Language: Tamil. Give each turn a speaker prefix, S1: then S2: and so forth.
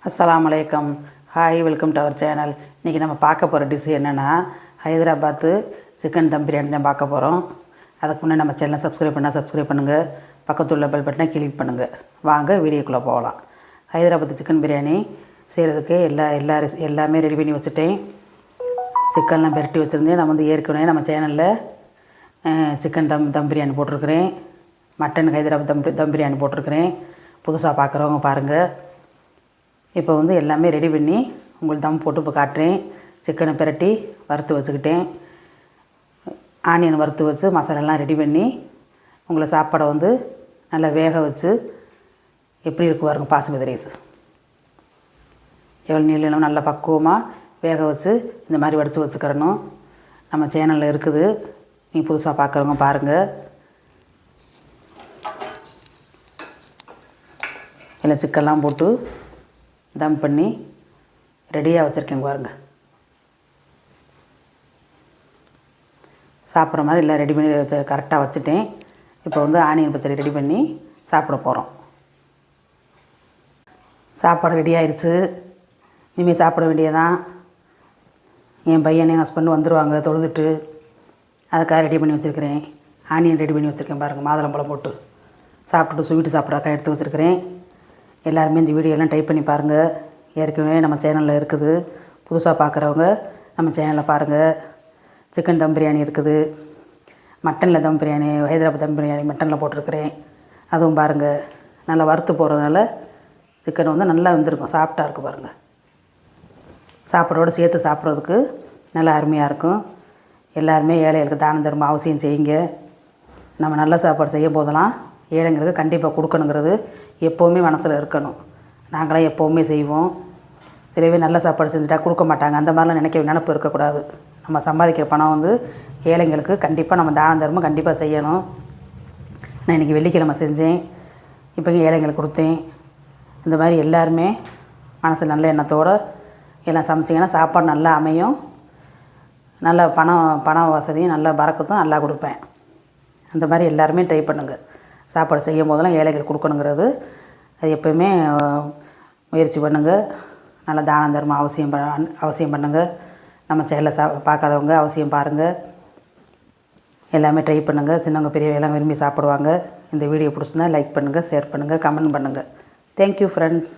S1: அஸ்ஸலாமு அலைக்கும். Hi, welcome to our channel. இன்றைக்கி நம்ம பார்க்க போகிற டிஷ் என்னென்னா ஹைதராபாத்து சிக்கன் தம் பிரியாணி தான் பார்க்க போகிறோம். அதுக்கு முன்னே நம்ம சேனலை சப்ஸ்கிரைப் பண்ணுங்கள், பக்கத்துள்ள பெல் பட்டனை கிளிக் பண்ணுங்கள். வாங்க வீடியோக்குள்ளே போகலாம். ஹைதராபாத்து சிக்கன் பிரியாணி செய்கிறதுக்கு எல்லாமே ரெடி பண்ணி வச்சுட்டேன். சிக்கன்லாம் பெரட்டி வச்சுருந்தேன். நான் ஏற்கனவே நம்ம சேனலில் சிக்கன் தம் பிரியாணி போட்டிருக்கிறேன், மட்டன் ஹைதராபாத் தம் பிரியாணி போட்டிருக்கிறேன். புதுசாக பார்க்குறவங்க பாருங்கள். இப்போ எல்லாமே ரெடி பண்ணி உங்களுக்கு தம் போட்டு இப்போ காட்டுறேன். சிக்கனை பிரட்டி வறுத்து வச்சுக்கிட்டேன். ஆனியன் வறுத்து வச்சு மசாலாலாம் ரெடி பண்ணி உங்களை சாப்பாடை நல்லா வேக வச்சு எப்படி இருக்கு பாருங்க. பாசுமதி ரைஸ் எவ்வளோ நீளம் நல்லா பக்குவமாக வேக வச்சு இந்த மாதிரி வடித்து வச்சுக்கிறணும். நம்ம சேனலில் இருக்குது, நீங்கள் புதுசாக பார்க்குறவங்க பாருங்கள். இல்லை சிக்கன்லாம் போட்டு தம் பண்ணி ரெடியாக வச்சுருக்கேங்க பாருங்க. சாப்பிட்ற மாதிரி எல்லாம் ரெடி பண்ணி கரெக்டாக வச்சுட்டேன். இப்போ ஆனியன் பச்சடி ரெடி பண்ணி சாப்பிட போகிறோம். சாப்பாடு ரெடி ஆயிடுச்சு. இனிமேல் சாப்பிட வேண்டியதான். என் பையன் என் ஹஸ்பண்ட் வந்துடுவாங்க தொழுதுட்டு, அதுக்காக ரெடி பண்ணி வச்சுருக்கிறேன். ஆனியன் ரெடி பண்ணி வச்சுருக்கேன் பாருங்கள், மாதுளம்பழம் போட்டு சாப்பிட்டுட்டு ஸ்வீட்டு சாப்பிட்றக்காக எடுத்து வச்சுருக்கிறேன். எல்லாருமே இந்த வீடியோலாம் டைப் பண்ணி பாருங்கள். ஏற்கனவே நம்ம சேனலில் இருக்குது. புதுசாக பார்க்குறவங்க நம்ம சேனலில் பாருங்கள். சிக்கன் தம் பிரியாணி இருக்குது, மட்டனில் தம் பிரியாணி, ஹைதராபாத் தம் பிரியாணி மட்டனில் போட்டிருக்கிறேன். அதுவும் பாருங்கள். நல்லா வறுத்து போகிறதுனால சிக்கன் நல்லா வெந்திருக்கும், சாஃப்டாக இருக்கும் பாருங்கள். சாப்பாடோடு சேர்த்து சாப்பிட்றதுக்கு நல்லா அருமையாக இருக்கும். எல்லாருமே ஏழைகளுக்கு தானம் தர்மம் அவசியம் செய்யுங்க. நம்ம நல்ல சாப்பாடு செய்யும் போதெல்லாம் ஏழைங்களுக்கு கண்டிப்பாக கொடுக்கணுங்கிறது எப்போவுமே மனசில் இருக்கணும். நாங்களாம் எப்போவுமே செய்வோம். சில பேர் நல்ல சாப்பாடு செஞ்சுட்டா கொடுக்க மாட்டாங்க. அந்த மாதிரிலாம் நினைப்பு இருக்கக்கூடாது. நம்ம சம்பாதிக்கிற பணம் ஏழைங்களுக்கு கண்டிப்பாக நம்ம தான தர்மம் கண்டிப்பாக செய்யணும். நான் இன்றைக்கி வெள்ளிக்கிழமை செஞ்சேன், இப்போ ஏழைங்களுக்கு கொடுத்தேன். இந்த மாதிரி எல்லாருமே மனசு நல்ல எண்ணத்தோடு எல்லாம் சமைச்சிங்கன்னா சாப்பாடு நல்லா அமையும். நல்ல பண வசதியும் நல்லா பறக்கத்தும் நல்லா கொடுப்பேன். அந்த மாதிரி எல்லாருமே ட்ரை பண்ணுங்கள். சாப்பாடு செய்யும் போதெல்லாம் ஏழைகள் கொடுக்கணுங்கிறது அது எப்போயுமே முயற்சி பண்ணுங்கள். நல்லா தானம் தர்மம் அவசியம் பண்ணுங்கள். நம்ம சேனலில் பார்க்காதவங்க அவசியம் பாருங்கள். எல்லாமே ட்ரை பண்ணுங்கள். சின்னவங்க பெரியவங்க எல்லாம் விரும்பி சாப்பிடுவாங்க. இந்த வீடியோ பிடிச்சிருந்தா லைக் பண்ணுங்கள், ஷேர் பண்ணுங்கள், கமெண்ட் பண்ணுங்கள். Thank you friends.